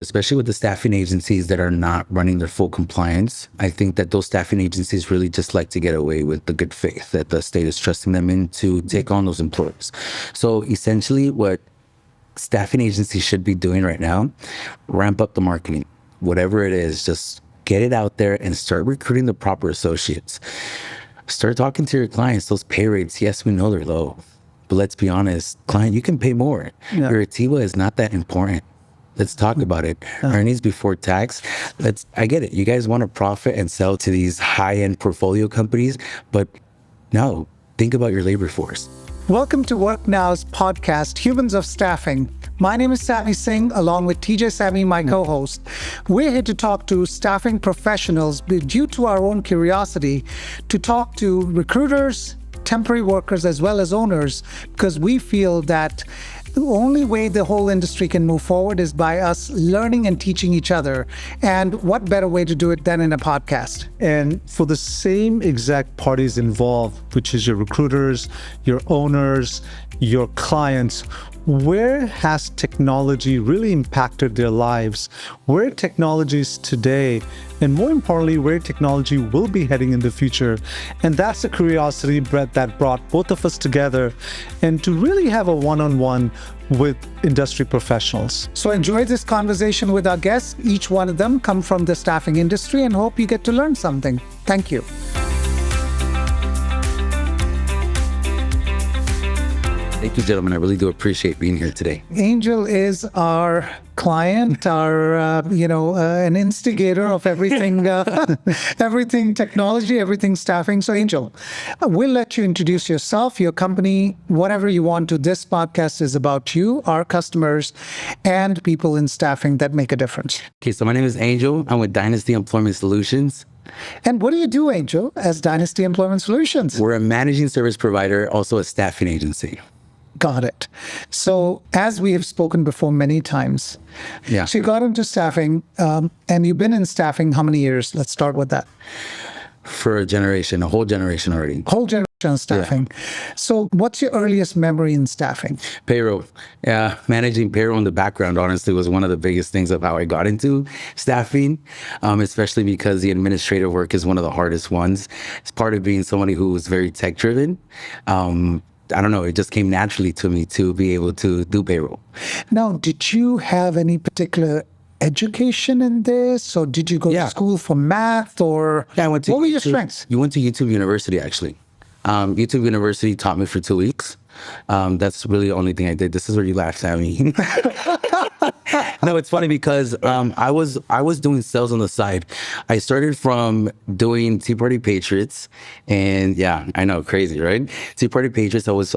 especially with the staffing agencies that are not running their full compliance. I think that those staffing agencies really just like to get away with the good faith that the state is trusting them in to take on those employers. So essentially what staffing agencies should be doing right now, ramp up the marketing, whatever it is, just get it out there and start recruiting the proper associates. Start talking to your clients. Those pay rates, yes, we know they're low, but let's be honest, client, you can pay more. Yeah. Your ATIWA is not that important. Let's talk about it. Earnings before tax. I get it. You guys want to profit and sell to these high-end portfolio companies, but no, think about your labor force. Welcome to Work Now's podcast, Humans of Staffing. My name is Savvy Singh, along with TJ Savvy, my co-host. We're here to talk to staffing professionals due to our own curiosity, to talk to recruiters, temporary workers, as well as owners, because we feel that the only way the whole industry can move forward is by us learning and teaching each other. And what better way to do it than in a podcast? And for the same exact parties involved, which is your recruiters, your owners, your clients, where has technology really impacted their lives? Where technology is today, and more importantly, where technology will be heading in the future. And that's the curiosity, Brett, that brought both of us together and to really have a one-on-one with industry professionals. So enjoy this conversation with our guests. Each one of them come from the staffing industry, and hope you get to learn something. Thank you. Thank you, gentlemen. I really do appreciate being here today. Angel is our client, an instigator of everything, everything technology, everything staffing. So Angel, we'll let you introduce yourself, your company, whatever you want to. This podcast is about you, our customers, and people in staffing that make a difference. Okay, so my name is Angel. I'm with Dynasty Employment Solutions. And what do you do, Angel, as Dynasty Employment Solutions? We're a managing service provider, also a staffing agency. Got it. So as we have spoken before many times, Yeah. so you got into staffing, and you've been in staffing how many years? Let's start with that. For a generation, a whole generation already. Whole generation of staffing. So what's your earliest memory in staffing? Payroll. Yeah, managing payroll in the background, honestly, was one of the biggest things of how I got into staffing, especially because the administrative work is one of the hardest ones. It's part of being somebody who was very tech-driven. I don't know, it just came naturally to me to be able to do payroll. Now, did you have any particular education in this, or did you go to school for math, or Yeah, I went to what were your YouTube- strengths? You went to YouTube University, actually. YouTube University taught me for 2 weeks. That's really the only thing I did. This is where you laughed at me. No, it's funny because I was doing sales on the side. I started from doing Tea Party Patriots, and yeah, I know, crazy, right? Tea Party Patriots, I was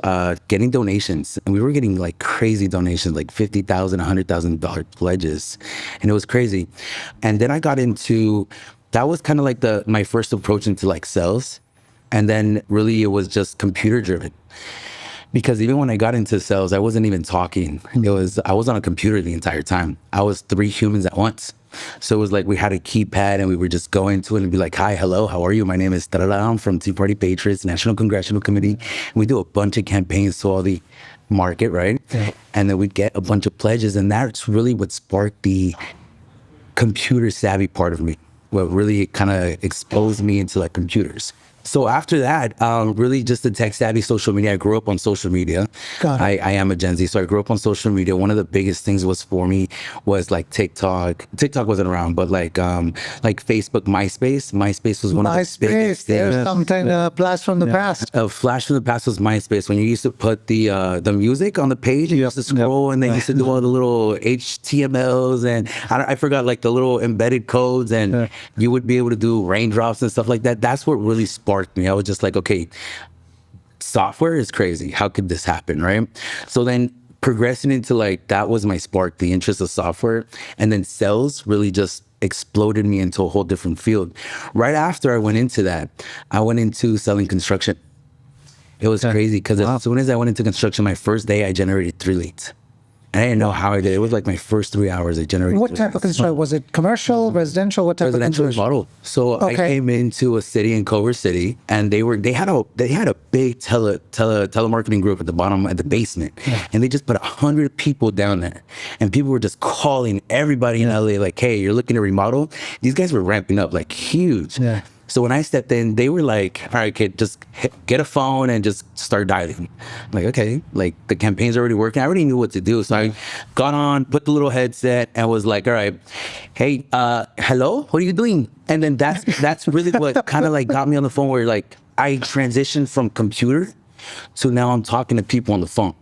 getting donations, and we were getting like crazy donations, like $50,000, $100,000 pledges, and it was crazy. And then I got into, that was kind of like my first approach into like sales, and then really it was just computer driven. Because even when I got into sales, I wasn't even talking. I was on a computer the entire time. I was 3 humans at once. So it was like we had a keypad and we would just go into it and be like, hi, hello, how are you? My name is Estrada. I'm from Tea Party Patriots, National Congressional Committee. And we do a bunch of campaigns to all the market, right? Yeah. And then we'd get a bunch of pledges. And that's really what sparked the computer savvy part of me, what really kind of exposed me into like computers. So after that, really just the tech savvy social media. I grew up on social media. I am a Gen Z, so I grew up on social media. One of the biggest things was for me was like TikTok. TikTok wasn't around, but like Facebook, MySpace. MySpace was one of the biggest things. There's something blast from the past. A flash from the past was MySpace. When you used to put the music on the page, you used to scroll, and they used to do all the little HTMLs, and I forgot like the little embedded codes, and you would be able to do raindrops and stuff like that. That's what really sparked me. I was just like, okay, software is crazy. How could this happen, right? So then progressing into like, that was my spark, the interest of software. And then sales really just exploded me into a whole different field. Right after I went into that, I went into selling construction. It was crazy because as soon as I went into construction, my first day, I generated 3 leads. And I didn't know how I did it. It was like my first 3 hours I generated. What type of construction? Was it commercial, residential? What type of Residential construction? model. So I Okay. came into a city in Culver City, and they had a big telemarketing group at the bottom at the basement, and they just put 100 people down there, and people were just calling everybody in LA like, "Hey, you're looking to remodel?" These guys were ramping up like huge. Yeah. So when I stepped in, they were like, "All right, kid, just get a phone and just start dialing." I'm like, okay, like the campaign's already working. I already knew what to do. So I got on, put the little headset, and was like, "All right, hey, hello, what are you doing?" And then that's really what kind of like got me on the phone, where like I transitioned from computer to now I'm talking to people on the phone.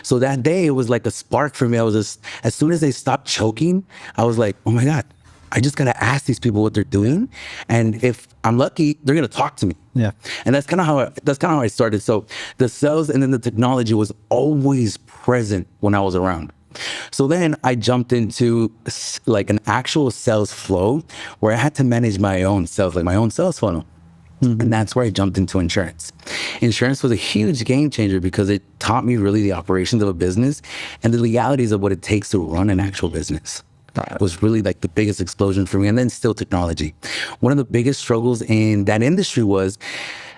So that day it was like a spark for me. I was just, as soon as they stopped choking, I was like, oh my God, I just gotta ask these people what they're doing, and if I'm lucky, they're gonna talk to me. Yeah. And that's kind of how I started. So the sales and then the technology was always present when I was around. So then I jumped into like an actual sales flow where I had to manage my own sales, like my own sales funnel. And that's where I jumped into insurance. Insurance was a huge game changer because it taught me really the operations of a business and the legalities of what it takes to run an actual business. That was really like the biggest explosion for me. And then still technology. One of the biggest struggles in that industry was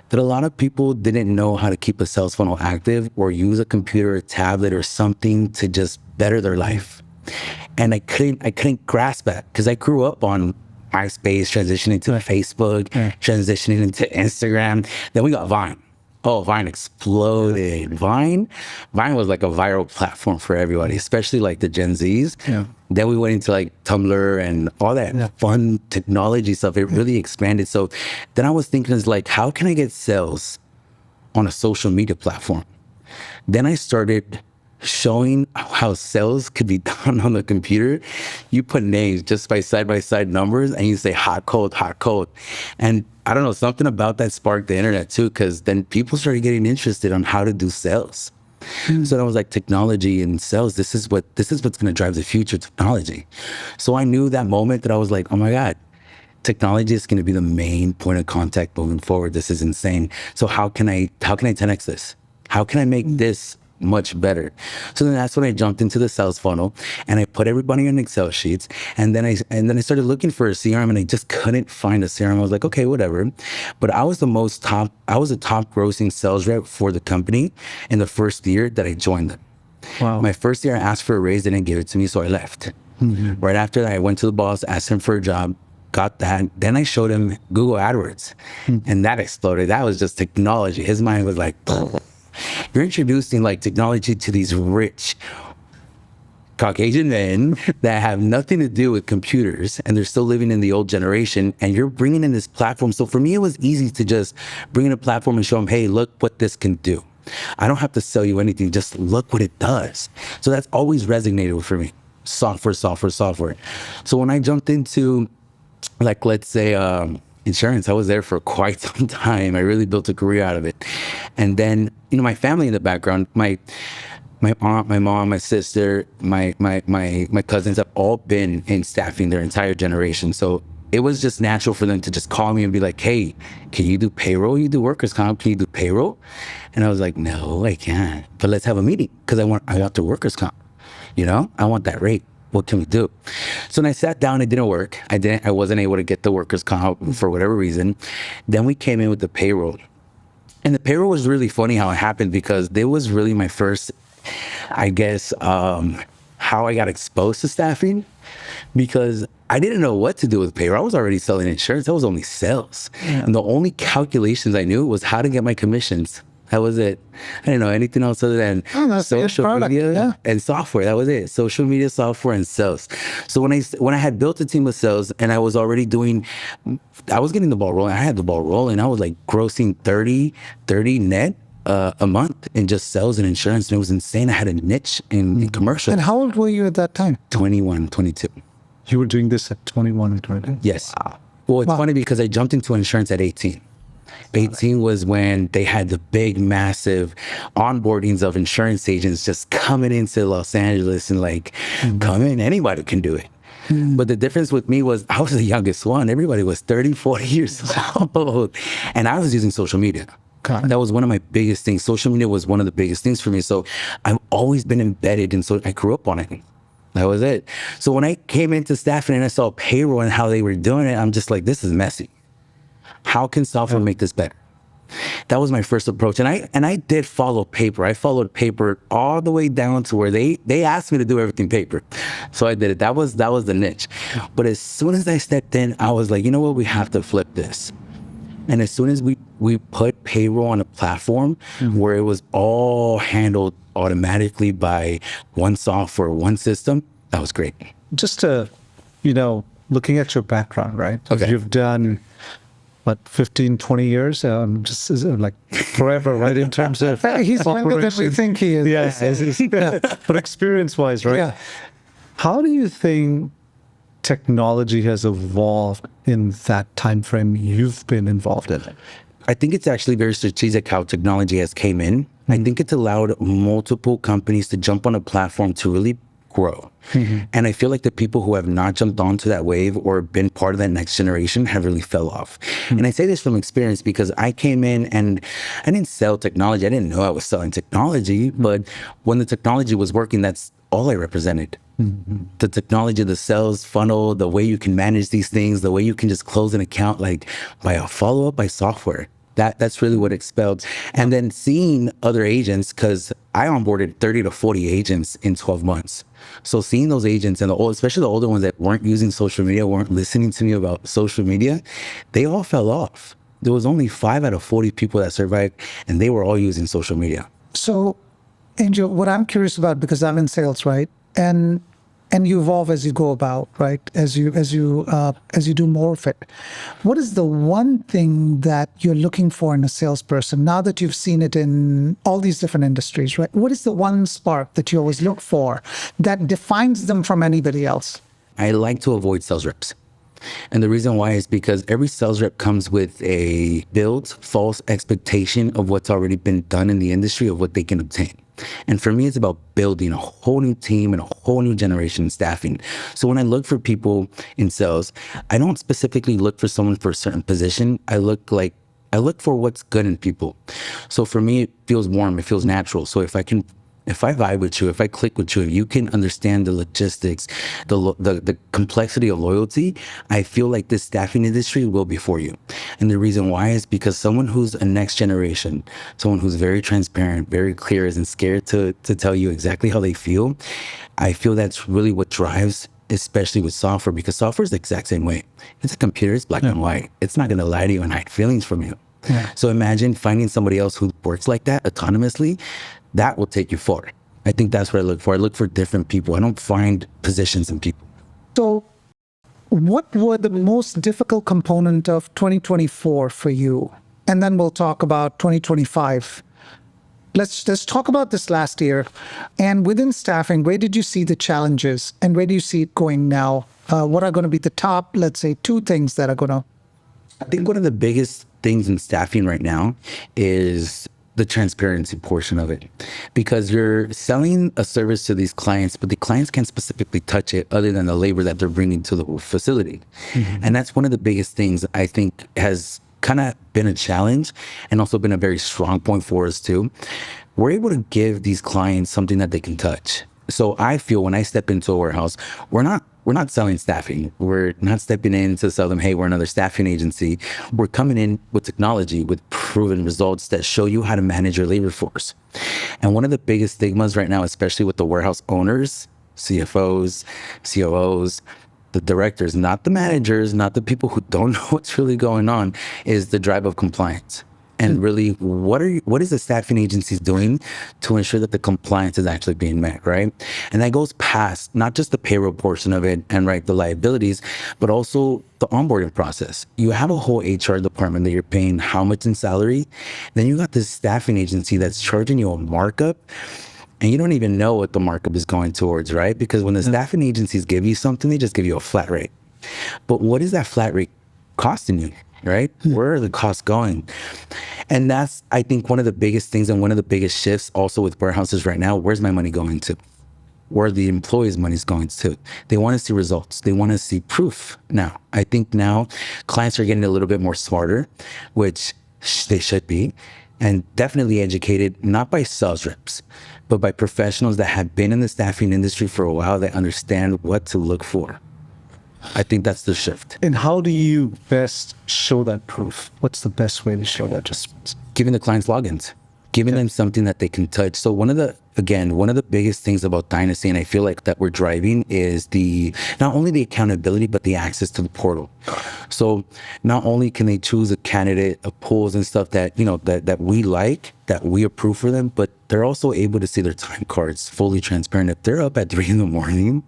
that a lot of people didn't know how to keep a sales funnel active or use a computer or tablet or something to just better their life. And I couldn't grasp that because I grew up on MySpace, transitioning to Facebook, transitioning into Instagram. Then we got Vine. Oh, Vine exploded. Vine was like a viral platform for everybody, especially like the Gen Zs. Yeah. Then we went into like Tumblr and all that fun technology stuff. It really expanded. So then I was thinking, is like, how can I get sales on a social media platform? Then I started showing how sales could be done on the computer. You put names just by side numbers and you say hot, cold, hot, cold. And I don't know, something about that sparked the internet too, because then people started getting interested on how to do sales. So I was like, technology and sales, this is what's going to drive the future, technology. So I knew that moment that I was like, oh my God, technology is going to be the main point of contact moving forward. This is insane. So how can I 10x this? How can I make this much better? So then that's when I jumped into the sales funnel and I put everybody on Excel sheets. And then I started looking for a CRM and I just couldn't find a CRM. I was like, okay, whatever. But I was the top grossing sales rep for the company in the first year that I joined them. Wow. My first year I asked for a raise, they didn't give it to me, so I left. Right after that, I went to the boss, asked him for a job, got that. Then I showed him Google AdWords and that exploded. That was just technology. His mind was like, you're introducing like technology to these rich Caucasian men that have nothing to do with computers and they're still living in the old generation, and you're bringing in this platform. So for me, it was easy to just bring in a platform and show them, hey, look what this can do. I don't have to sell you anything. Just look what it does. So that's always resonated for me. Software. So when I jumped into, like, let's say, insurance, I was there for quite some time. I really built a career out of it. And then, my family in the background, my aunt, my mom, my sister, my cousins have all been in staffing their entire generation. So it was just natural for them to just call me and be like, hey, can you do payroll? You do workers' comp, can you do payroll? And I was like, no, I can't. But let's have a meeting because I want the workers' comp. I want that rate. What can we do? So when I sat down, it didn't work. I wasn't able to get the workers' comp for whatever reason. Then we came in with the payroll. And the payroll was really funny how it happened because it was really my first, I guess, how I got exposed to staffing, because I didn't know what to do with payroll. I was already selling insurance. That was only sales. Yeah. And the only calculations I knew was how to get my commissions. That was it. I didn't know anything else other than social media and software. That was it. Social media, software, and sales. So when I had built a team of sales and I was already I was getting the ball rolling. I had the ball rolling. I was like grossing 30 net a month in just sales and insurance. And it was insane. I had a niche in commercial. And how old were you at that time? 21, 22. You were doing this at 21 and 22? Yes. Wow. Well, it's funny because I jumped into insurance at 18. 18 was when they had the big, massive onboardings of insurance agents just coming into Los Angeles and like, come in, anybody can do it. But the difference with me was I was the youngest one. Everybody was 30, 40 years old. And I was using social media That was one of my biggest things. Social media was one of the biggest things for me. So I've always been embedded. And so I grew up on it. That was it. So when I came into staffing and I saw payroll and how they were doing it, I'm just like, this is messy. How can software make this better? That was my first approach. And I did follow paper. I followed paper all the way down to where they asked me to do everything paper. So I did it. That was the niche. But as soon as I stepped in, I was like, you know what? We have to flip this. And as soon as we put payroll on a platform where it was all handled automatically by one software, one system, that was great. Just to, looking at your background, right? Okay. You've done, 15, 20 years? Just like forever, right? In terms of He's younger than we think he is. Yeah. But experience-wise, right? Yeah. How do you think technology has evolved in that time frame you've been involved in? I think it's actually very strategic how technology has came in. I think it's allowed multiple companies to jump on a platform to really grow. And I feel like the people who have not jumped onto that wave or been part of that next generation have really fell off. And I say this from experience because I came in and I didn't sell technology. I didn't know I was selling technology, but when the technology was working, that's all I represented. The technology, the sales funnel, the way you can manage these things, the way you can just close an account like by a follow-up by software. That's really what expelled. And then seeing other agents, because I onboarded 30 to 40 agents in 12 months. So seeing those agents and especially the older ones that weren't using social media, weren't listening to me about social media, they all fell off. There was only 5 out of 40 people that survived, and they were all using social media. So, Angel, what I'm curious about, because I'm in sales, right? And you evolve as you go about, right? As you do more of it. What is the one thing that you're looking for in a salesperson now that you've seen it in all these different industries, right? What is the one spark that you always look for that defines them from anybody else? I like to avoid sales reps. And the reason why is because every sales rep comes with a built false expectation of what's already been done in the industry of what they can obtain. And for me, it's about building a whole new team and a whole new generation in staffing. So when I look for people in sales, I don't specifically look for someone for a certain position. I look for what's good in people. So for me, it feels warm, it feels natural. So if I vibe with you, if I click with you, if you can understand the logistics, the complexity of loyalty, I feel like this staffing industry will be for you. And the reason why is because someone who's a next generation, someone who's very transparent, very clear, isn't scared to tell you exactly how they feel. I feel that's really what drives, especially with software, because software is the exact same way. It's a computer, it's black and white. It's not going to lie to you and hide feelings from you. Yeah. So imagine finding somebody else who works like that autonomously. That will take you forward. I think that's what I look for. I look for different people. I don't find positions in people. So what were the most difficult component of 2024 for you? And then we'll talk about 2025. Let's talk about this last year. And within staffing, where did you see the challenges and where do you see it going now? What are going to be the top, let's say, 2 things that are going to... I think one of the biggest things in staffing right now is the transparency portion of it, because you're selling a service to these clients, but the clients can't specifically touch it other than the labor that they're bringing to the facility. And that's one of the biggest things I think has kind of been a challenge and also been a very strong point for us too. We're able to give these clients something that they can touch. So I feel when I step into a warehouse, we're not selling staffing. We're not stepping in to sell them, hey, we're another staffing agency. We're coming in with technology, with proven results that show you how to manage your labor force. And one of the biggest stigmas right now, especially with the warehouse owners, CFOs, COOs, the directors, not the managers, not the people who don't know what's really going on, is the drive of compliance. And really, what is the staffing agencies doing to ensure that the compliance is actually being met, right? And that goes past not just the payroll portion of it and the liabilities, but also the onboarding process. You have a whole HR department that you're paying how much in salary. Then you got this staffing agency that's charging you a markup, and you don't even know what the markup is going towards, right? Because when the staffing agencies give you something, they just give you a flat rate. But what is that flat rate costing you? Right? Where are the costs going? And that's, I think, one of the biggest things and one of the biggest shifts also with warehouses right now. Where's my money going to? Where the employees' money is going to? They want to see results. They want to see proof now. I think now clients are getting a little bit more smarter, which they should be. and definitely educated, not by sales reps, but by professionals that have been in the staffing industry for a while, that understand what to look for. I think that's the shift. And how do you best show that proof? What's the best way to show that difference? Giving the clients logins, giving them something that they can touch. So one of the biggest things about Dynasty, and I feel like that we're driving, is not only the accountability, but the access to the portal. So not only can they choose a candidate, of pools and stuff that, that we like, that we approve for them, but they're also able to see their time cards fully transparent. If they're up at 3 a.m,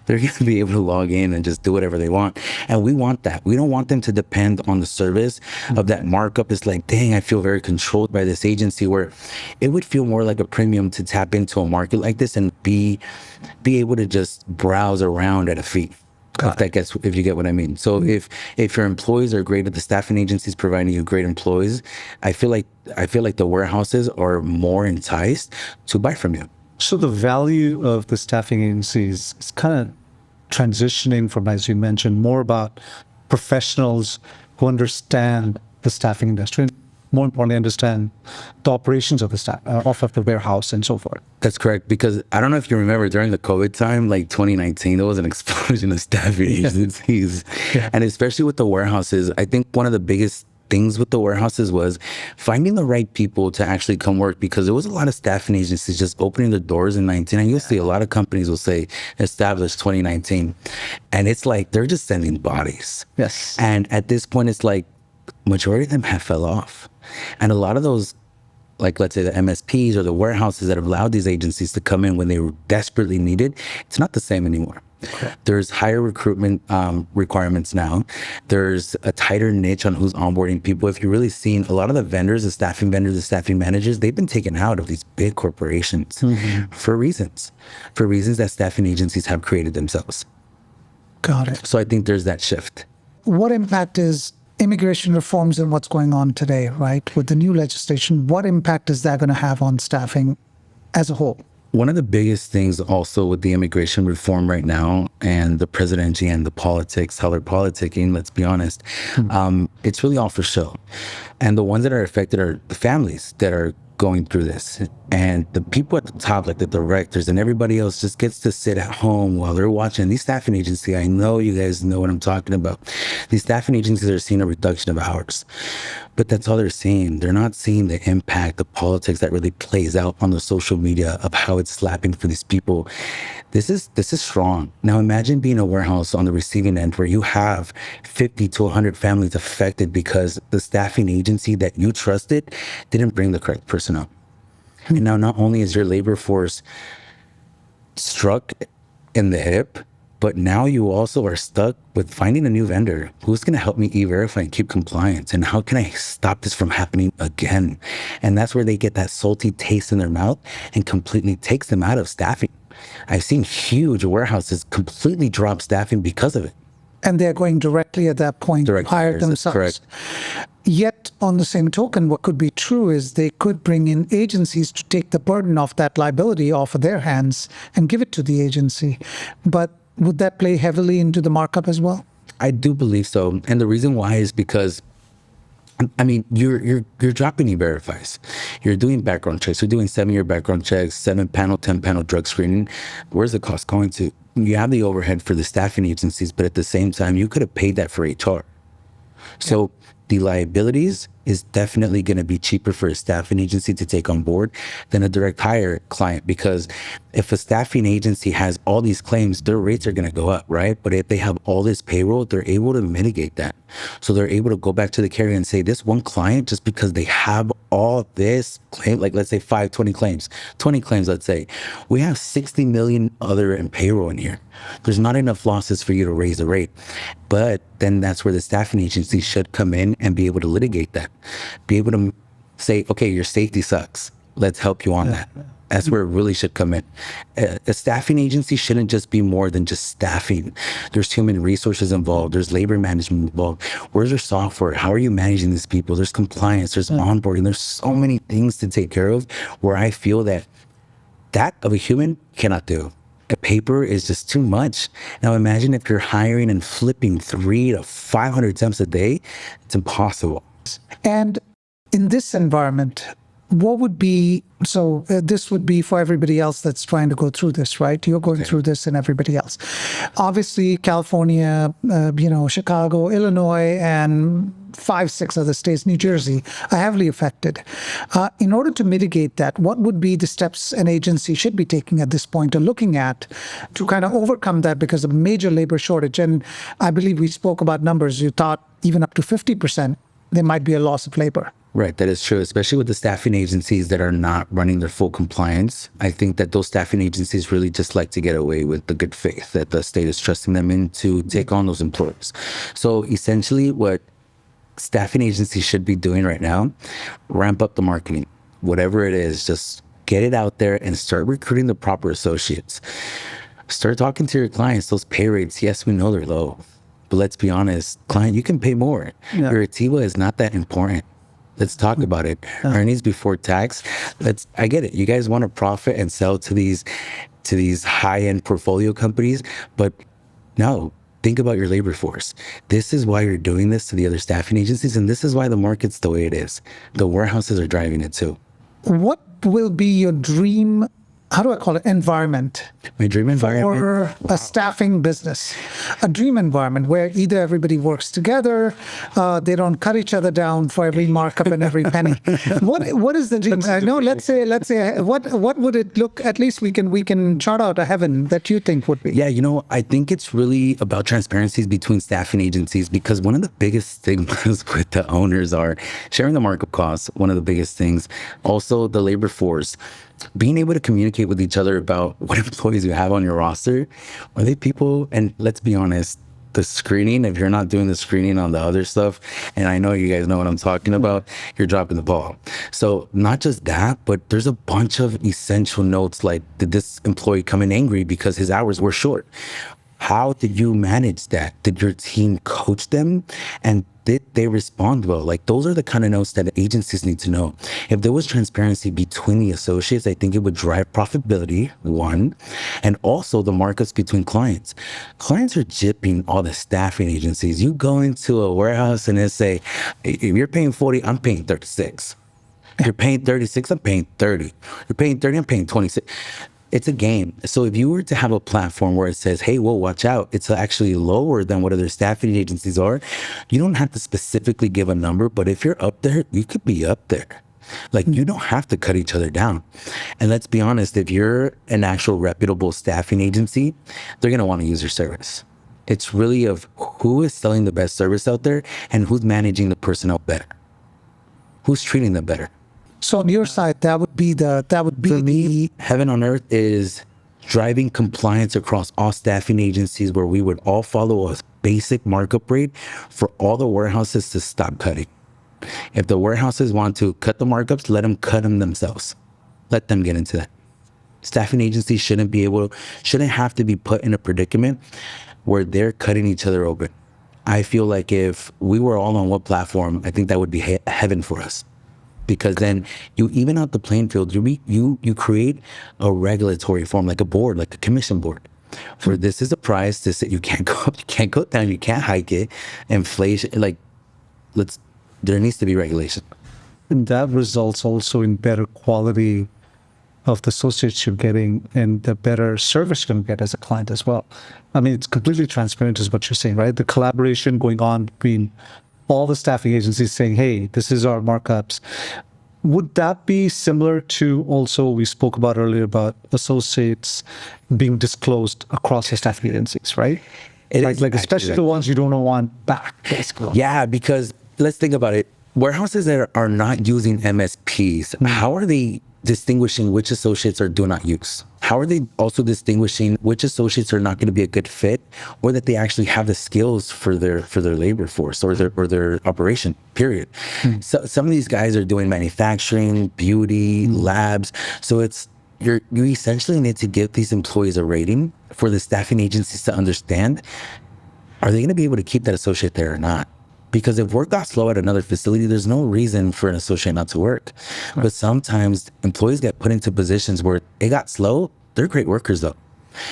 they're going to be able to log in and just do whatever they want. And we want that. We don't want them to depend on the service of that markup. It's like, dang, I feel very controlled by this agency, where it would feel more like a premium to tap into a market like this and be able to just browse around at a fee. If you get what I mean. So if your employees are great, at the staffing agencies providing you great employees, I feel like the warehouses are more enticed to buy from you. So the value of the staffing agencies is kind of transitioning from, as you mentioned, more about professionals who understand the staffing industry, and more importantly, understand the operations of the staff, of the warehouse and so forth. That's correct, because I don't know if you remember, during the COVID time, like 2019, there was an explosion of staffing agencies. And especially with the warehouses, I think one of the biggest things with the warehouses was finding the right people to actually come work, because there was a lot of staffing agencies just opening the doors in 19. And you'll see a lot of companies will say established 2019. And it's like they're just sending bodies. Yes. And at this point, it's like majority of them have fell off. And a lot of those, like, let's say the MSPs or the warehouses that have allowed these agencies to come in when they were desperately needed, it's not the same anymore. Okay. There's higher recruitment requirements now. There's a tighter niche on who's onboarding people. If you're really seeing a lot of the vendors, the staffing managers, they've been taken out of these big corporations for reasons that staffing agencies have created themselves. Got it. So I think there's that shift. What impact is immigration reforms and what's going on today, right? With the new legislation, what impact is that going to have on staffing as a whole? One of the biggest things also with the immigration reform right now, and the presidency and the politics, how they're politicking, let's be honest, it's really all for show. And the ones that are affected are the families that are going through this. And the people at the top, like the directors and everybody else, just gets to sit at home while they're watching. These staffing agencies, I know you guys know what I'm talking about. These staffing agencies are seeing a reduction of hours, but that's all they're seeing. They're not seeing the impact, the politics that really plays out on the social media of how it's slapping for these people. This is strong. Now imagine being a warehouse on the receiving end where you have 50 to 100 families affected because the staffing agency that you trusted didn't bring the correct person up. And now not only is your labor force struck in the hip, but now you also are stuck with finding a new vendor who's going to help me e-verify and keep compliance. And how can I stop this from happening again? And that's where they get that salty taste in their mouth and completely takes them out of staffing. I've seen huge warehouses completely drop staffing because of it. And they're going directly at that point, hire themselves. Correct. Yet, on the same token, what could be true is they could bring in agencies to take the burden of that liability off of their hands and give it to the agency. But would that play heavily into the markup as well? I do believe so. And the reason why is because, I mean, you're dropping e-verifies. You're doing background checks. You're doing 7-year background checks, 7-panel, 10-panel drug screening. Where's the cost going to? You have the overhead for the staffing agencies, but at the same time, you could have paid that for HR. So the liabilities is definitely going to be cheaper for a staffing agency to take on board than a direct hire client, because if a staffing agency has all these claims, their rates are going to go up, right? But if they have all this payroll, they're able to mitigate that. So they're able to go back to the carrier and say, this one client, just because they have all this claim, like let's say 20 claims, let's say, we have 60 million other in payroll in here. There's not enough losses for you to raise the rate. But then that's where the staffing agency should come in and be able to litigate that. Be able to say, okay, your safety sucks. Let's help you on that. That's where it really should come in. A staffing agency shouldn't just be more than just staffing. There's human resources involved. There's labor management involved. Where's your software? How are you managing these people? There's compliance. There's onboarding. There's so many things to take care of where I feel that of a human cannot do. A paper is just too much. Now imagine if you're hiring and flipping 300 to 500 temps a day. It's impossible. And In this environment, what would be this would be for everybody else that's trying to go through this, right? You're going through this, and everybody else. Obviously, California, Chicago, Illinois, and 5, 6 other states, New Jersey, are heavily affected. In order to mitigate that, what would be the steps an agency should be taking at this point, or looking at, to kind of overcome that, because of a major labor shortage? And I believe we spoke about numbers. You thought even up to 50%, there might be a loss of labor. Right, that is true, especially with the staffing agencies that are not running their full compliance. I think that those staffing agencies really just like to get away with the good faith that the state is trusting them in to take on those employers. So essentially what staffing agencies should be doing right now, ramp up the marketing, whatever it is, just get it out there and start recruiting the proper associates. Start talking to your clients. Those pay rates, yes, we know they're low, but let's be honest, client, you can pay more. Yeah. Your ATIWA is not that important. Let's talk about it. Earnings before tax. I get it. You guys want to profit and sell to these high-end portfolio companies, but no, think about your labor force. This is why you're doing this to the other staffing agencies, and this is why the market's the way it is. The warehouses are driving it too. What will be your dream, how do I call it, environment My dream environment. for a staffing business? A dream environment where either everybody works together, they don't cut each other down for every markup and every penny. What is the dream? I know. Let's say what would it look? At least we can chart out a heaven that you think would be. Yeah, I think it's really about transparencies between staffing agencies, because one of the biggest stigmas with the owners are sharing the markup costs. One of the biggest things. Also, the labor force. Being able to communicate with each other about what employees you have on your roster. Are they people? And let's be honest, the screening, if you're not doing the screening on the other stuff, and I know you guys know what I'm talking about, you're dropping the ball. So not just that, but there's a bunch of essential notes like, did this employee come in angry because his hours were short? How did you manage that? Did your team coach them? And did they respond well? Like, those are the kind of notes that agencies need to know. If there was transparency between the associates, I think it would drive profitability, one, and also the markups between clients. Clients are gypping all the staffing agencies. You go into a warehouse and they say, if you're paying 40, I'm paying 36. You're paying 36, I'm paying 30. You're paying 30, I'm paying 26. It's a game. So if you were to have a platform where it says, hey, whoa, watch out, it's actually lower than what other staffing agencies are, you don't have to specifically give a number, but if you're up there, you could be up there. Like, you don't have to cut each other down. And let's be honest, if you're an actual reputable staffing agency, they're going to want to use your service. It's really of who is selling the best service out there and who's managing the personnel better. Who's treating them better. So on your side, that would be For me, heaven on earth is driving compliance across all staffing agencies, where we would all follow a basic markup rate for all the warehouses to stop cutting. If the warehouses want to cut the markups, let them cut them themselves. Let them get into that. Staffing agencies shouldn't have to be put in a predicament where they're cutting each other open. I feel like if we were all on one platform, I think that would be heaven for us. Because then you even out the playing field. You create a regulatory form, like a board, like a commission board, where this is a price. You can't go up, you can't go down, you can't hike it. Inflation, there needs to be regulation. And that results also in better quality of the associates you're getting and the better service you're going to get as a client as well. I mean, it's completely transparent is what you're saying, right? The collaboration going on between all the staffing agencies saying, hey, this is our markups. Would that be similar to also, we spoke about earlier about associates being disclosed across the staffing agencies, right? Like especially the ones you don't want back, basically. Yeah, because let's think about it. Warehouses that are not using MSPs, how are they distinguishing which associates are do not use? How are they also distinguishing which associates are not going to be a good fit, or that they actually have the skills for their labor force or their operation, period? So some of these guys are doing manufacturing, beauty, labs. So you essentially need to give these employees a rating for the staffing agencies to understand, are they going to be able to keep that associate there or not? Because if work got slow at another facility, there's no reason for an associate not to work. Right. But sometimes employees get put into positions where it got slow. They're great workers though.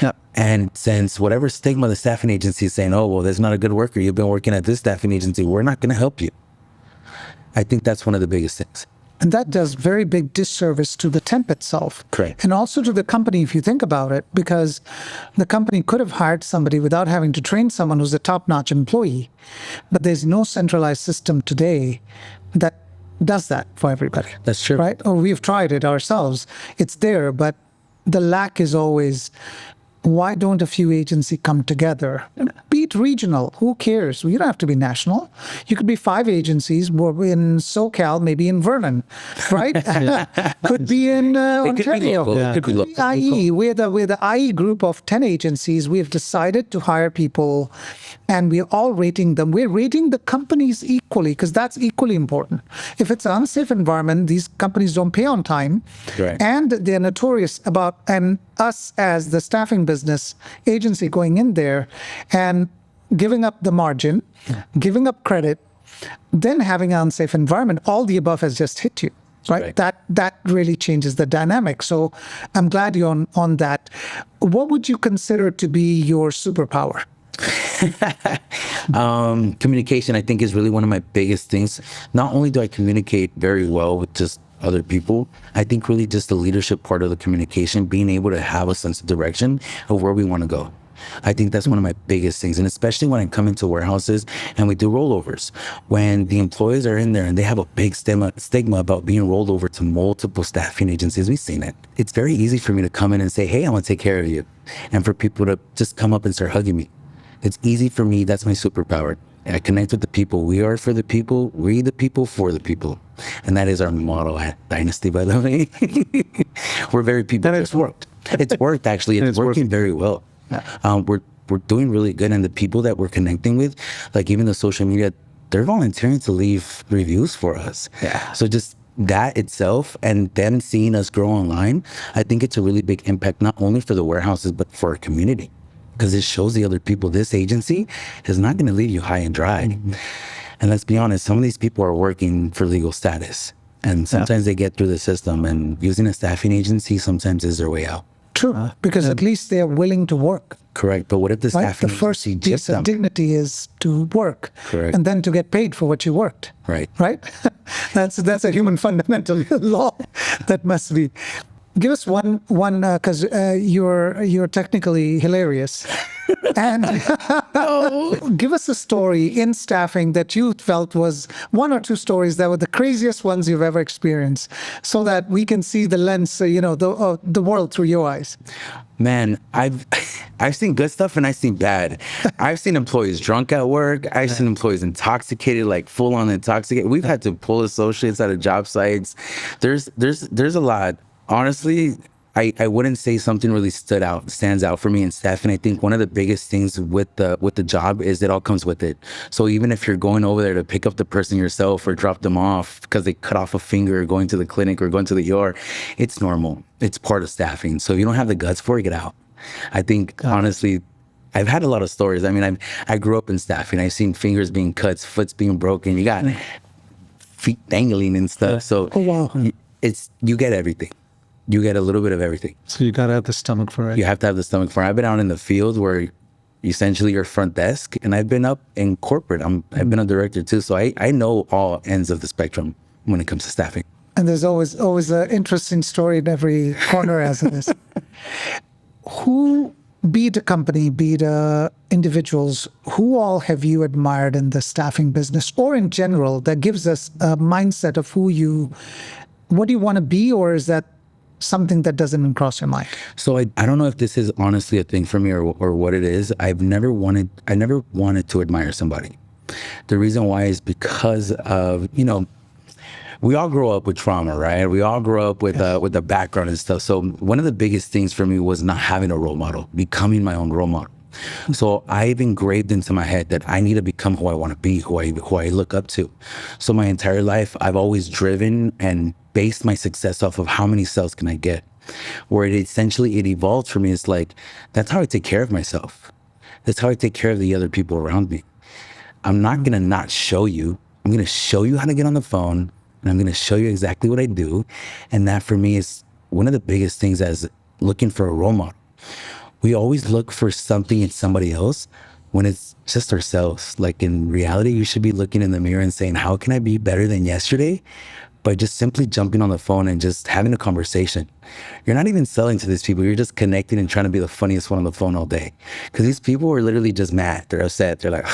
Yep. And since whatever stigma the staffing agency is saying, oh, well, there's not a good worker, you've been working at this staffing agency, we're not going to help you. I think that's one of the biggest things. And that does very big disservice to the temp itself. Correct. And also to the company, if you think about it, because the company could have hired somebody without having to train someone who's a top-notch employee. But there's no centralized system today that does that for everybody. That's true. Right? Or we've tried it ourselves. It's there, but the lack is always, why don't a few agencies come together? Be it regional, who cares? You don't have to be national. You could be 5 agencies, in SoCal, maybe in Vernon, right? Could be in Ontario. It could be local. IE, we're the IE group of 10 agencies. We have decided to hire people, and we're all rating them. We're rating the companies equally, because that's equally important. If it's an unsafe environment, these companies don't pay on time, Right. and they're notorious about, and us as the staffing business agency going in there and giving up the margin, giving up credit, then having an unsafe environment, all the above has just hit you. Right? Right. That really changes the dynamic. So I'm glad you're on that. What would you consider to be your superpower? Communication, I think, is really one of my biggest things. Not only do I communicate very well with just other people, I think really just the leadership part of the communication, being able to have a sense of direction of where we want to go. I think that's one of my biggest things. And especially when I come into warehouses and we do rollovers, when the employees are in there and they have a big stigma about being rolled over to multiple staffing agencies, we've seen it. It's very easy for me to come in and say, hey, I want to take care of you. And for people to just come up and start hugging me. It's easy for me. That's my superpower. I connect with the people. We are for the people. We the people for the people. And that is our motto at Dynasty, by the way. We're very people. And it's worked. It's worked, actually. It's working very well. We're doing really good. And the people that we're connecting with, like even the social media, they're volunteering to leave reviews for us. Yeah. So just that itself and them seeing us grow online, I think it's a really big impact, not only for the warehouses, but for our community. Because it shows the other people this agency is not going to leave you high and dry. Mm-hmm. And let's be honest, some of these people are working for legal status. And sometimes they get through the system, and using a staffing agency sometimes is their way out. True, because at least they're willing to work. Correct. But what if the Right? staffing The first agency piece gypped of them? dignity is to work, Correct. and then to get paid for what you worked. Right. Right? That's a human fundamental law that must be. Give us one because you're technically hilarious, and give us a story in staffing that you felt was 1 or 2 stories that were the craziest ones you've ever experienced, so that we can see the lens, the world through your eyes. Man, I've seen good stuff and I've seen bad. I've seen employees drunk at work. I've seen employees intoxicated, like full on intoxicated. We've had to pull associates out of job sites. There's a lot. Honestly, I wouldn't say something really stands out for me in staffing. I think one of the biggest things with the job is it all comes with it. So even if you're going over there to pick up the person yourself or drop them off because they cut off a finger going to the clinic or going to the ER, it's normal. It's part of staffing. So if you don't have the guts for it, get out. I think honestly, I've had a lot of stories. I mean, I grew up in staffing. I've seen fingers being cut, foots being broken. You got feet dangling and stuff. So you get everything. You get a little bit of everything. So you got to have the stomach for it. You have to have the stomach for it. I've been out in the field where essentially you're front desk, and I've been up in corporate. I've been a director too. So I know all ends of the spectrum when it comes to staffing. And there's always an interesting story in every corner as it is. Who, be it a company, be it individuals, who all have you admired in the staffing business or in general that gives us a mindset of what do you want to be, or is that something that doesn't even cross your mind? So I don't know if this is honestly a thing for me or what it is. I never wanted to admire somebody. The reason why is because of, we all grow up with trauma, right? We all grow up with the background and stuff. So one of the biggest things for me was not having a role model, becoming my own role model. So I've engraved into my head that I need to become who I want to be, who I look up to. So my entire life, I've always driven and based my success off of how many sales can I get. Where it evolved for me. It's like, that's how I take care of myself. That's how I take care of the other people around me. I'm not going to not show you. I'm going to show you how to get on the phone, and I'm going to show you exactly what I do. And that for me is one of the biggest things as looking for a role model. We always look for something in somebody else when it's just ourselves. Like in reality, you should be looking in the mirror and saying, how can I be better than yesterday? By just simply jumping on the phone and just having a conversation. You're not even selling to these people. You're just connecting and trying to be the funniest one on the phone all day. Because these people are literally just mad. They're upset. They're like,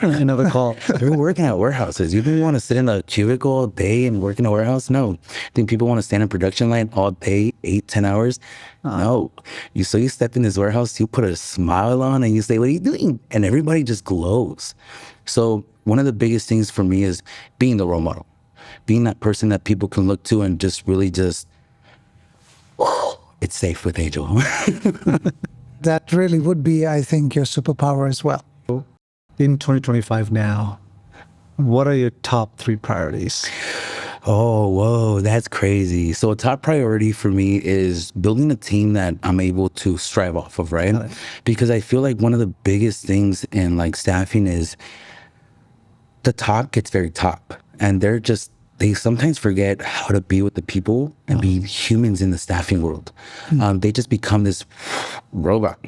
Another call. they're working at warehouses. You think want to sit in a cubicle all day and work in a warehouse? No. Think people want to stand in production line all day, 8-10 hours? No. You step in this warehouse, you put a smile on and you say, what are you doing? And everybody just glows. So one of the biggest things for me is being the role model. Being that person that people can look to and just really just, oh, it's safe with Angel. That really would be, I think, your superpower as well. In 2025 now, what are your top 3 priorities? Oh, whoa, that's crazy. So a top priority for me is building a team that I'm able to strive off of, right? Because I feel like one of the biggest things in like staffing is the top gets very top, and they sometimes forget how to be with the people and be humans in the staffing world. They just become this robot,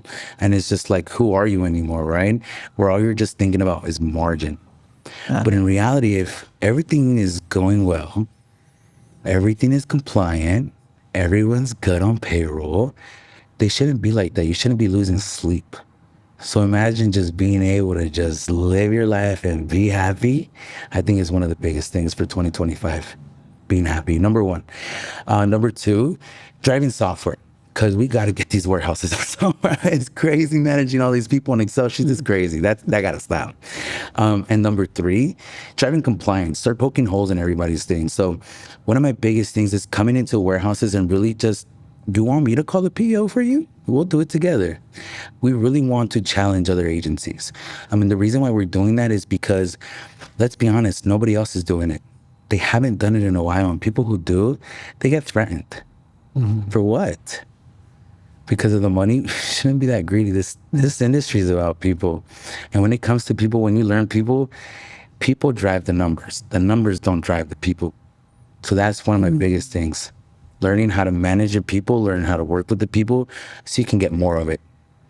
and it's just like, who are you anymore, right? Where all you're just thinking about is margin. But in reality, if everything is going well, everything is compliant, everyone's good on payroll, they shouldn't be like that. You shouldn't be losing sleep. So imagine just being able to just live your life and be happy. I think is one of the biggest things for 2025, being happy. Number 1. Number 2, driving software. Because we got to get these warehouses on software. It's crazy managing all these people on Excel sheets is crazy. That got to stop. And number 3, driving compliance. Start poking holes in everybody's things. So one of my biggest things is coming into warehouses and really just, do you want me to call the PO for you? We'll do it together. We really want to challenge other agencies. I mean, the reason why we're doing that is because, let's be honest, nobody else is doing it. They haven't done it in a while. And people who do, they get threatened. For what? Because of the money? Shouldn't be that greedy. This industry is about people. And when it comes to people, when you learn people, people drive the numbers. The numbers don't drive the people. So that's one of my biggest things. Learning how to manage your people, learning how to work with the people so you can get more of it.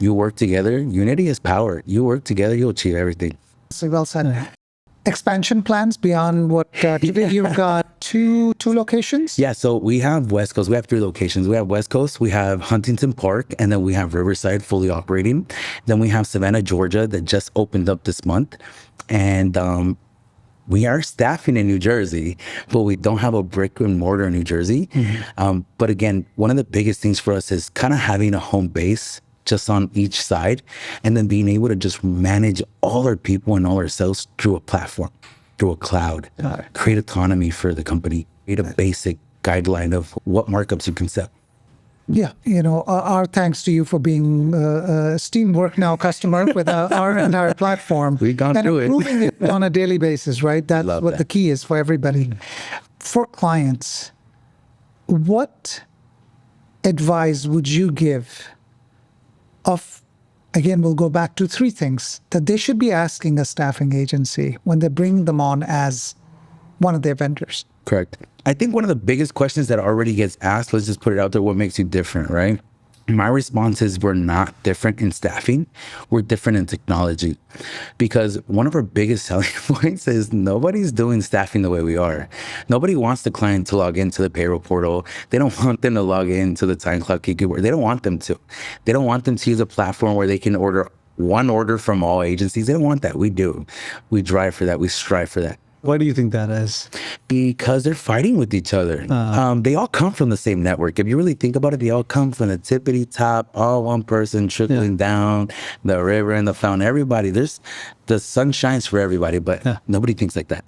You work together, unity is power. You work together, you'll achieve everything. So well said. Expansion plans beyond what you've got two locations? Yeah, so we have West Coast. We have 3 locations. We have West Coast, we have Huntington Park, and then we have Riverside fully operating. Then we have Savannah, Georgia that just opened up this month. And we are staffing in New Jersey, but we don't have a brick and mortar in New Jersey. But again, one of the biggest things for us is kind of having a home base just on each side, and then being able to just manage all our people and all our sales through a platform, through a cloud, create autonomy for the company, create a basic guideline of what markups you can set. Yeah, our thanks to you for being a esteemed Work Now customer with our entire platform. We've gone through it. Improving it on a daily basis, right? That's what the key is for everybody. For clients, what advice would you give again, we'll go back to 3 things that they should be asking a staffing agency when they bring them on as one of their vendors? Correct. I think one of the biggest questions that already gets asked, let's just put it out there, what makes you different, right? My response is we're not different in staffing. We're different in technology. Because one of our biggest selling points is nobody's doing staffing the way we are. Nobody wants the client to log into the payroll portal. They don't want them to log into the time clock. They don't want them to. They don't want them to use a platform where they can order one order from all agencies. They don't want that. We do. We drive for that. We strive for that. Why do you think that is? Because they're fighting with each other. They all come from the same network. If you really think about it, they all come from the tippity top, all one person trickling down the river and the fountain. Everybody, the sun shines for everybody, but nobody thinks like that.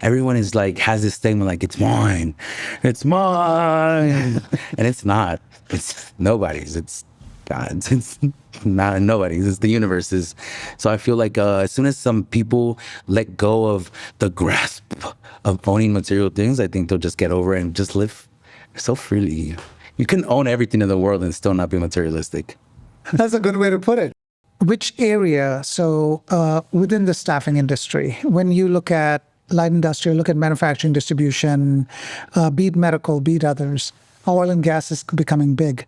Everyone is like, has this statement like, it's mine. It's mine. And it's not. It's nobody's. It's God's. It's not nobody's. It's the universe's. So I feel like as soon as some people let go of the grasp of owning material things, I think they'll just get over it and just live so freely. You can own everything in the world and still not be materialistic. That's a good way to put it. Which area, within the staffing industry, when you look at light industrial, look at manufacturing, distribution, be it medical, be it others, oil and gas is becoming big.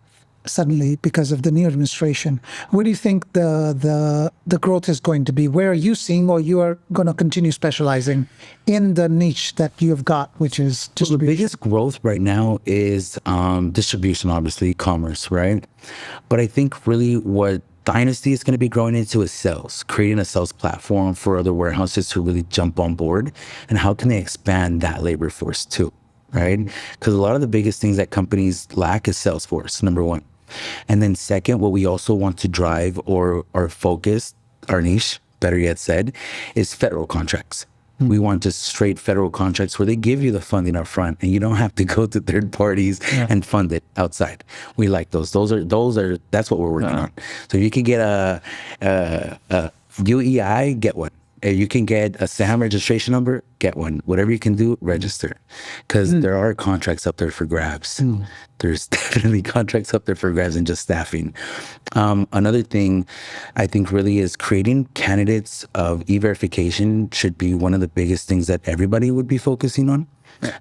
suddenly because of the new administration. Where do you think the growth is going to be? Where are you seeing, or you are going to continue specializing in the niche that you have got, which is So the distribution? biggest growth right now is distribution, obviously, commerce, right? But I think really what Dynasty is going to be growing into is sales, creating a sales platform for other warehouses to really jump on board. And how can they expand that labor force too, right? Because a lot of the biggest things that companies lack is sales force, number one. And then second, what we also want to drive or focus, our niche, better yet said, is federal contracts. We want just straight federal contracts where they give you the funding up front and you don't have to go to third parties and fund it outside. We like those. That's what we're working on. So if you can get a UEI, get one. If you can get a SAM registration number, get one. Whatever you can do, register. Because there are contracts up there for grabs. There's definitely contracts up there for grabs and just staffing. Another thing I think really is creating candidates of e-verification should be one of the biggest things that everybody would be focusing on.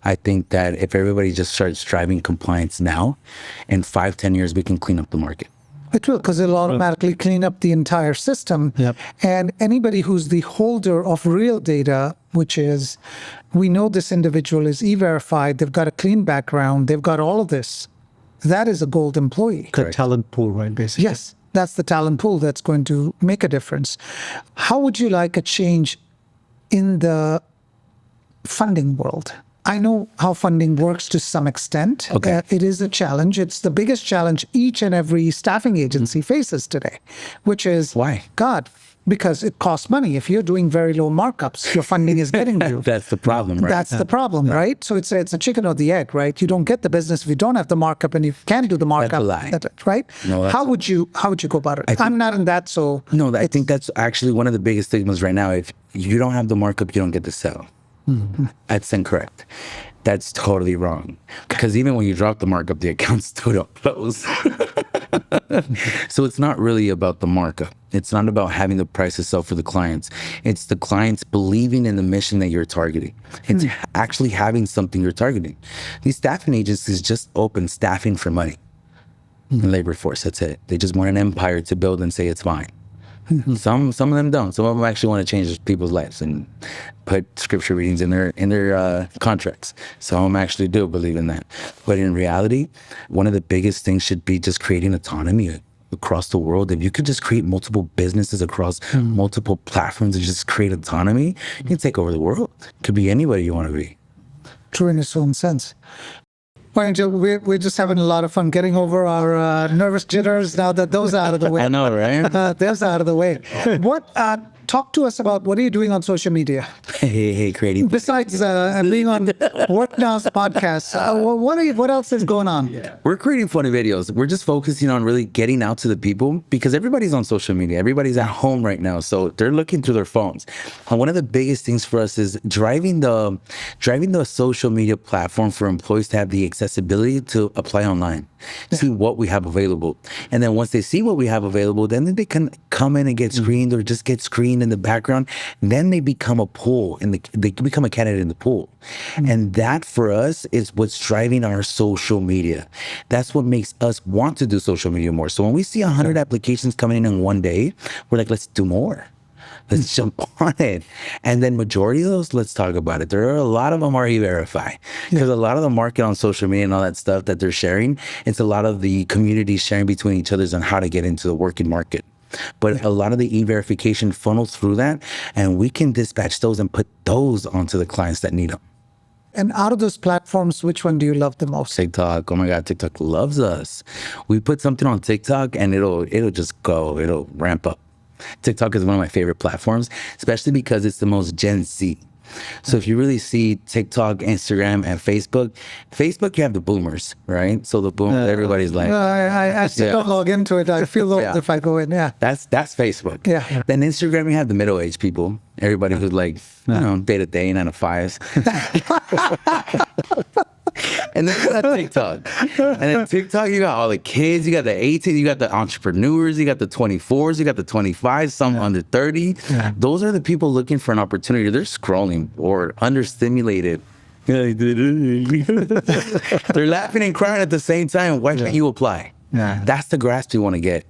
I think that if everybody just starts driving compliance now, in 5-10 years, we can clean up the market. It will, because it'll automatically clean up the entire system. Yep. And anybody who's the holder of real data, which is, we know this individual is e-verified, they've got a clean background, they've got all of this, that is a gold employee. The talent pool, right? Basically. Yes, that's the talent pool that's going to make a difference. How would you like a change in the funding world? I know how funding works to some extent. Okay. It is a challenge. It's the biggest challenge each and every staffing agency faces today, which is Why? God, because it costs money. If you're doing very low markups, your funding is getting you. That's the problem, right? That's the problem, right? So it's a chicken or the egg, right? You don't get the business if you don't have the markup, and if you can't do the markup, lie. right? No, that's how would you go about it? I'm not in that, so No, I think that's actually one of the biggest stigmas right now. If you don't have the markup, you don't get to sell. That's incorrect. That's totally wrong. Because even when you drop the markup, the accounts still don't close. So it's not really about the markup. It's not about having the price to sell for the clients. It's the clients believing in the mission that you're targeting. It's actually having something you're targeting. These staffing agencies just open staffing for money. And labor force, that's it. They just want an empire to build and say it's mine. Some of them don't. Some of them actually want to change people's lives and put scripture readings in their contracts. Some of them actually do believe in that. But in reality, one of the biggest things should be just creating autonomy across the world. If you could just create multiple businesses across multiple platforms and just create autonomy, you can take over the world. It could be anybody you want to be. true in its own sense. Well, Angel, we're just having a lot of fun getting over our nervous jitters now that those are out of the way. I know, right? Those are out of the way. Talk to us about what are you doing on social media? Hey, creating. Besides being on Work Now's podcast, what else is going on? We're creating funny videos. We're just focusing on really getting out to the people because everybody's on social media. Everybody's at home right now, so they're looking through their phones. And one of the biggest things for us is driving the social media platform for employees to have the accessibility to apply online, see what we have available, and then once they see what we have available, then they can come in and get screened or just get screened in the background. Then they become a pool and they become a candidate in the pool. And that for us is what's driving our social media. That's what makes us want to do social media more. So when we see 100 applications coming in one day, we're like, let's do more. Let's jump on it. And then majority of those, let's talk about it. There are a lot of them are E-Verify. Because a lot of the market on social media and all that stuff that they're sharing, it's a lot of the communities sharing between each other on how to get into the working market. But a lot of the e-verification funnels through that, and we can dispatch those and put those onto the clients that need them. And out of those platforms, which one do you love the most? TikTok, oh my God, TikTok loves us. We put something on TikTok and it'll just go, it'll ramp up. TikTok is one of my favorite platforms, especially because it's the most Gen Z. So if you really see TikTok, Instagram, and Facebook, you have the boomers, right? So the boomers, everybody's like, I still don't log into it. I feel old if I go in. Yeah. That's Facebook. Yeah. Then Instagram, you have the middle-aged people. Everybody who's like, day to day, 9 to 5s. And then you got TikTok. And then TikTok, you got all the kids, you got the 18, you got the entrepreneurs, you got the 24s, you got the 25s, some under 30. Yeah. Those are the people looking for an opportunity. They're scrolling or understimulated. They're laughing and crying at the same time. Why can't you apply? Yeah. That's the grasp we want to get.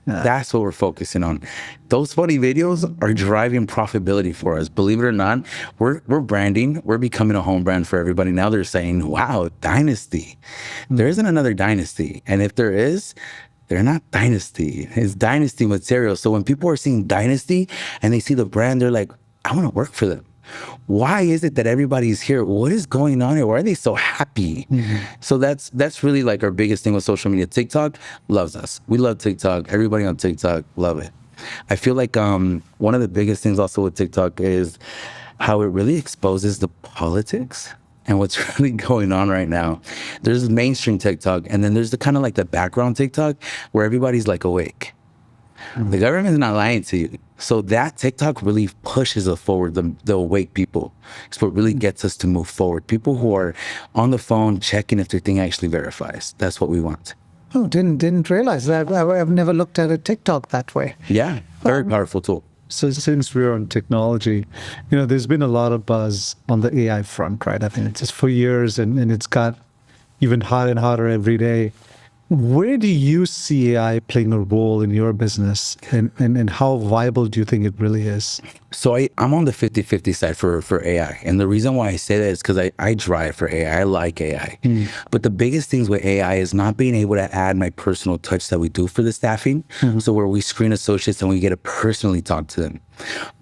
That's what we're focusing on. Those funny videos are driving profitability for us. Believe it or not, we're branding. We're becoming a home brand for everybody. Now they're saying, wow, Dynasty. There isn't another Dynasty. And if there is, they're not Dynasty. It's Dynasty material. So when people are seeing Dynasty and they see the brand, they're like, I want to work for them. Why is it that everybody's here? What is going on here? Why are they so happy? So that's really like our biggest thing with social media. TikTok loves us. We love TikTok. Everybody on TikTok love it. I feel like one of the biggest things also with TikTok is how it really exposes the politics and what's really going on right now. There's mainstream TikTok, and then there's the kind of like the background TikTok where everybody's like awake. The government's not lying to you. So that TikTok really pushes us forward, the awake people. It's what really gets us to move forward. People who are on the phone checking if their thing actually verifies. That's what we want. Oh, didn't realize that. I've never looked at a TikTok that way. Yeah, very powerful tool. So since we're on technology, there's been a lot of buzz on the AI front, right? I think it's just for years, and it's got even hotter and hotter every day. Where do you see AI playing a role in your business, and how viable do you think it really is? So I'm on the 50-50 side for AI. And the reason why I say that is because I drive for AI. I like AI. But the biggest things with AI is not being able to add my personal touch that we do for the staffing. So where we screen associates and we get to personally talk to them.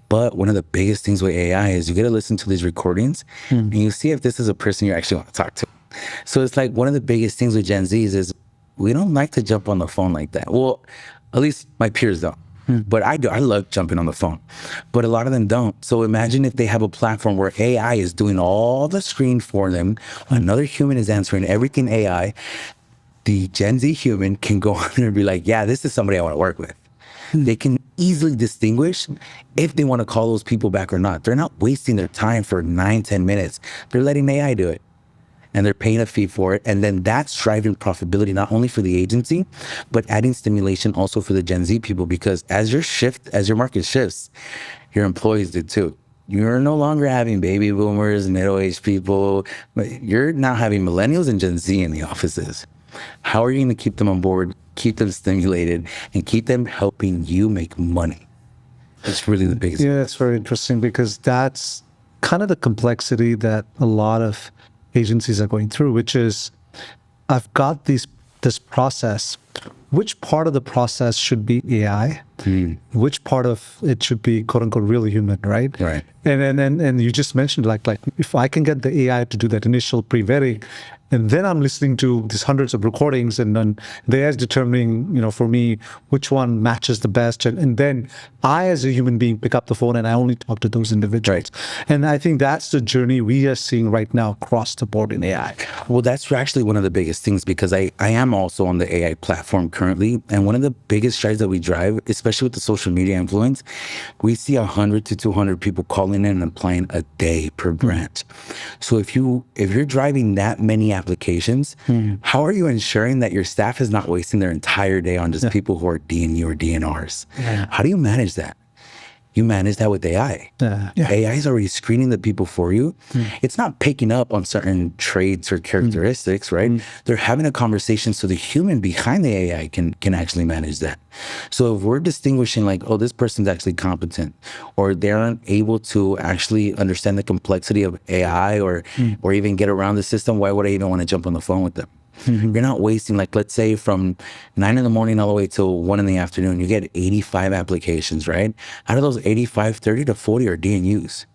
But one of the biggest things with AI is you get to listen to these recordings and you see if this is a person you actually want to talk to. So it's like one of the biggest things with Gen Zs is we don't like to jump on the phone like that. Well, at least my peers don't. But I do. I love jumping on the phone. But a lot of them don't. So imagine if they have a platform where AI is doing all the screen for them. Another human is answering everything AI. The Gen Z human can go on there and be like, yeah, this is somebody I want to work with. They can easily distinguish if they want to call those people back or not. They're not wasting their time for 9-10 minutes. They're letting AI do it. And they're paying a fee for it. And then that's driving profitability, not only for the agency, but adding stimulation also for the Gen Z people, because as your market shifts, your employees did too. You're no longer having baby boomers, middle-aged people, but you're now having millennials and Gen Z in the offices. How are you going to keep them on board, keep them stimulated, and keep them helping you make money? That's really the biggest. Yeah, that's very interesting, because that's kind of the complexity that a lot of agencies are going through, which is, I've got this process. Which part of the process should be AI? Which part of it should be quote unquote real human, right? Right. And you just mentioned like if I can get the AI to do that initial pre-vetting, and then I'm listening to these hundreds of recordings, and then the AI is determining, for me, which one matches the best. And then I, as a human being, pick up the phone and I only talk to those individuals. Right. And I think that's the journey we are seeing right now across the board in AI. Well, that's actually one of the biggest things, because I am also on the AI platform currently. And one of the biggest strides that we drive, especially with the social media influence, we see 100 to 200 people calling in and applying a day per branch. So if you're driving that many applications, how are you ensuring that your staff is not wasting their entire day on just people who are DNU or DNRs? How do you manage that? You manage that with AI. AI is already screening the people for you. It's not picking up on certain traits or characteristics, right? They're having a conversation so the human behind the AI can actually manage that. So if we're distinguishing like, oh, this person's actually competent, or they're unable to actually understand the complexity of AI or even get around the system, why would I even want to jump on the phone with them? You're not wasting, like, let's say from 9 in the morning all the way till 1 in the afternoon, you get 85 applications, right? Out of those 85, 30 to 40 are DNUs.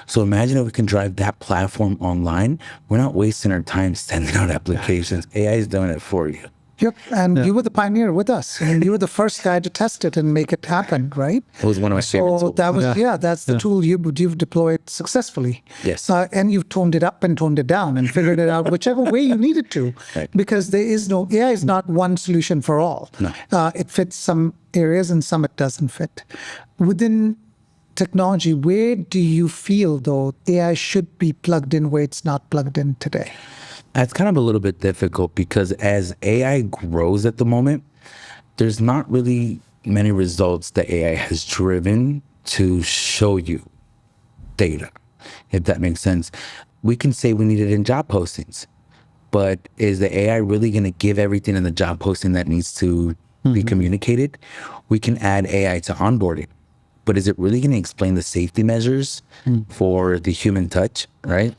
So imagine if we can drive that platform online. We're not wasting our time sending out applications. AI is doing it for you. Yep, and you were the pioneer with us. And you were the first guy to test it and make it happen, right? It was one of my favorite tools. That was, that's the tool you've deployed successfully. Yes. And you've toned it up and toned it down and figured it out whichever way you needed to. Right. Because AI is not one solution for all. No. It fits some areas and some it doesn't fit. Within technology, where do you feel, though, AI should be plugged in where it's not plugged in today? It's kind of a little bit difficult, because as AI grows at the moment, there's not really many results that AI has driven to show you data, if that makes sense. We can say we need it in job postings. but is the AI really going to give everything in the job posting that needs to be communicated? We can add AI to onboarding, but is it really going to explain the safety measures for the human touch, right?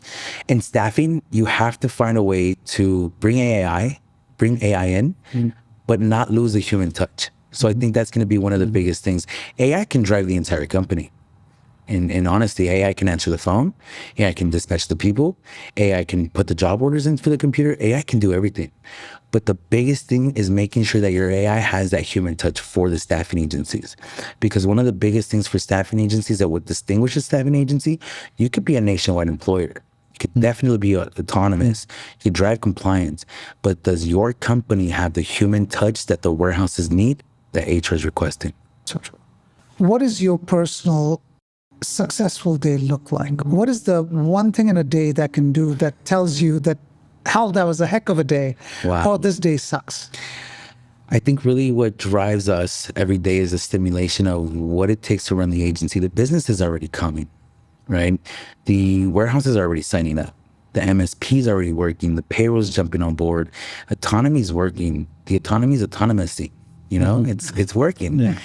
In staffing, you have to find a way to bring AI in, but not lose the human touch. So I think that's going to be one of the biggest things. AI can drive the entire company. In honesty, AI can answer the phone. AI can dispatch the people. AI can put the job orders into the computer. AI can do everything. But the biggest thing is making sure that your AI has that human touch for the staffing agencies. Because one of the biggest things for staffing agencies that would distinguish a staffing agency, you could be a nationwide employer. You could definitely be autonomous. You could drive compliance. But does your company have the human touch that the warehouses need that HR is requesting? So true. What is your personal successful day look like? What is the one thing in a day that can do that tells you that, hell, that was a heck of a day, Wow. or this day sucks? I think really what drives us every day is a stimulation of what it takes to run the agency. The business is already coming, right? The warehouses are already signing up. The MSP is already working. The payroll is jumping on board. Autonomy is working. The autonomy is autonomousy. It's working. Yeah.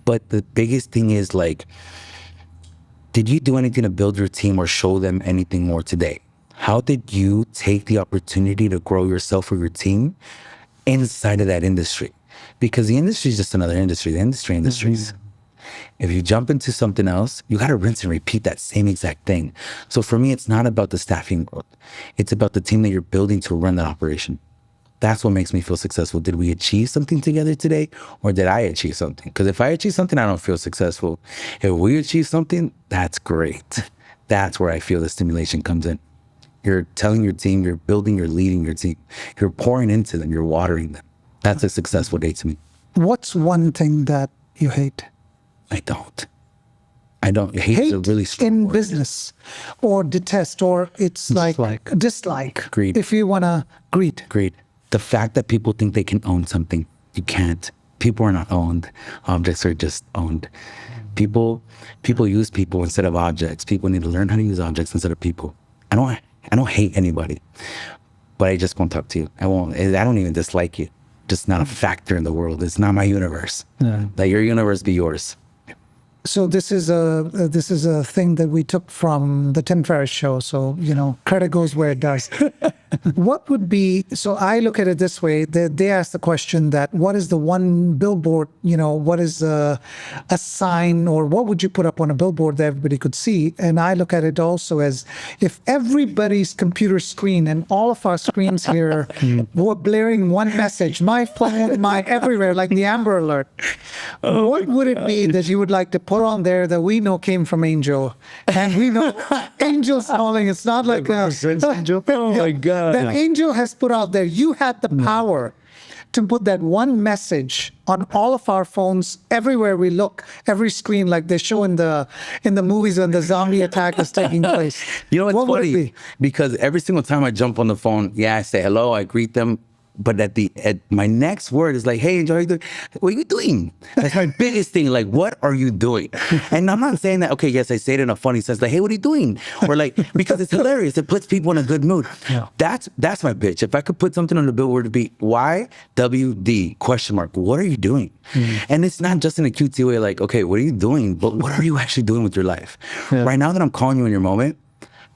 But the biggest thing is like, did you do anything to build your team or show them anything more today? How did you take the opportunity to grow yourself or your team inside of that industry? Because the industry is just another industry. The industries. If you jump into something else, you got to rinse and repeat that same exact thing. So for me, it's not about the staffing world. It's about the team that you're building to run that operation. That's what makes me feel successful. Did we achieve something together today, or did I achieve something? Because if I achieve something, I don't feel successful. If we achieve something, that's great. That's where I feel the stimulation comes in. You're telling your team, you're building, you're leading your team. You're pouring into them, you're watering them. That's a successful day to me. What's one thing that you hate? I don't. Hate is a really strong in word. business, or detest, or it's like dislike. Greed. If you want to greed. Greed. The fact that people think they can own something, you can't. People are not owned. Objects are just owned. People use people instead of objects. People need to learn how to use objects instead of people. I don't hate anybody, but I just won't talk to you. I don't even dislike you. Just not a factor in the world. It's not my universe. Yeah. Let your universe be yours. So this is a thing that we took from the Tim Ferriss show. So credit goes where it does. What would be? So I look at it this way. They ask the question that what is the one billboard? What is a sign, or what would you put up on a billboard that everybody could see? And I look at it also as if everybody's computer screen and all of our screens here were blaring one message, my phone, my everywhere, like the Amber Alert. What would it be that you would like to put on there that we know came from Angel, and we know Angel's calling? It's not like Angel. Oh my God. That Angel has put out there. You had the power to put that one message on all of our phones, everywhere we look, every screen, like they show in the movies when the zombie attack is taking place. You know, it's what would funny it be? because every single time I jump on the phone, I say hello, I greet them. But at my next word is like, hey, Joe, what are you doing? That's my biggest thing. Like, what are you doing? And I'm not saying that, okay, yes, I say it in a funny sense, like, hey, what are you doing? Or like, because it's hilarious. It puts people in a good mood. Yeah. That's my pitch. If I could put something on the billboard, it'd be YWD, question mark, what are you doing? And it's not just in a cutesy way, like, okay, what are you doing? But what are you actually doing with your life? Yeah. Right now that I'm calling you in your moment,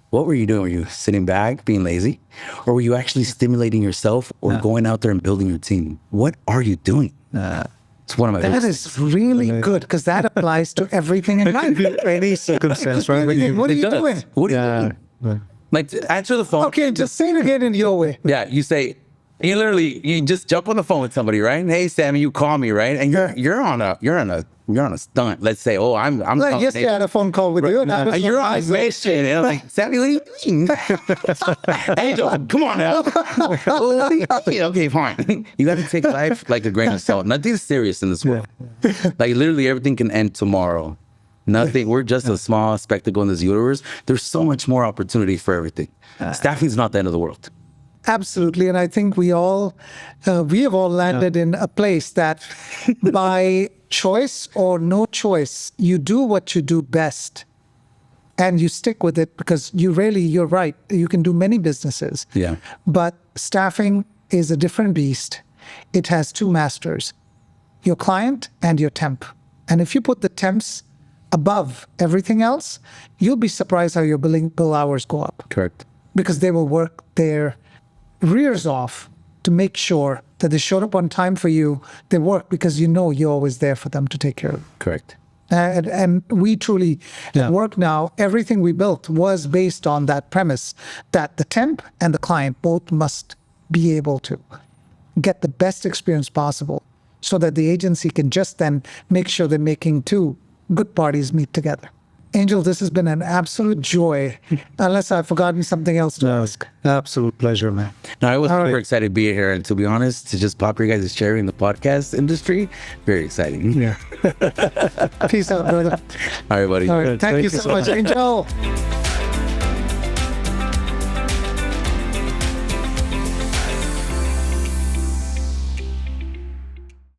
what were you doing? Were you sitting back, being lazy? Or were you actually stimulating yourself or going out there and building your team? What are you doing? It's one of my That favorite is really good, because that applies to everything in life. Any circumstance, right? What are you doing? What are you doing? Like, answer the phone. Okay, just say it again in your way. Yeah, you you just jump on the phone with somebody, right? Hey, Sammy, you call me, right? And you're on a stunt. Let's say, oh, I'm Like yesterday, I had a phone call with you, and I was and you're on vacation. And I'm like, Sammy, what are you doing? Angel, come on now. Okay, fine. You got to take life like a grain of salt. Nothing's serious in this world. Like literally everything can end tomorrow. Nothing. We're just a small spectacle in this universe. There's so much more opportunity for everything. Staffing's not the end of the world. Absolutely, and I think we have all landed in a place that by choice or no choice, you do what you do best. and you stick with it because you're right. You can do many businesses. Yeah. But staffing is a different beast. It has two masters, your client and your temp. And if you put the temps above everything else, you'll be surprised how your bill hours go up. Correct. Because they will work their rears off to make sure that they showed up on time for you. They work because you know you're always there for them to take care of. Correct. And we truly work now. Everything we built was based on that premise that the temp and the client both must be able to get the best experience possible so that the agency can just then make sure they're making two good parties meet together. Angel, this has been an absolute joy, unless I've forgotten something else to ask. Absolute pleasure, man. No, I was All super right. excited to be here. And to be honest, to just pop your guys' cherry in the podcast industry, very exciting. Yeah. Peace out, brother. All right, buddy. All right. Thank you so much, Angel.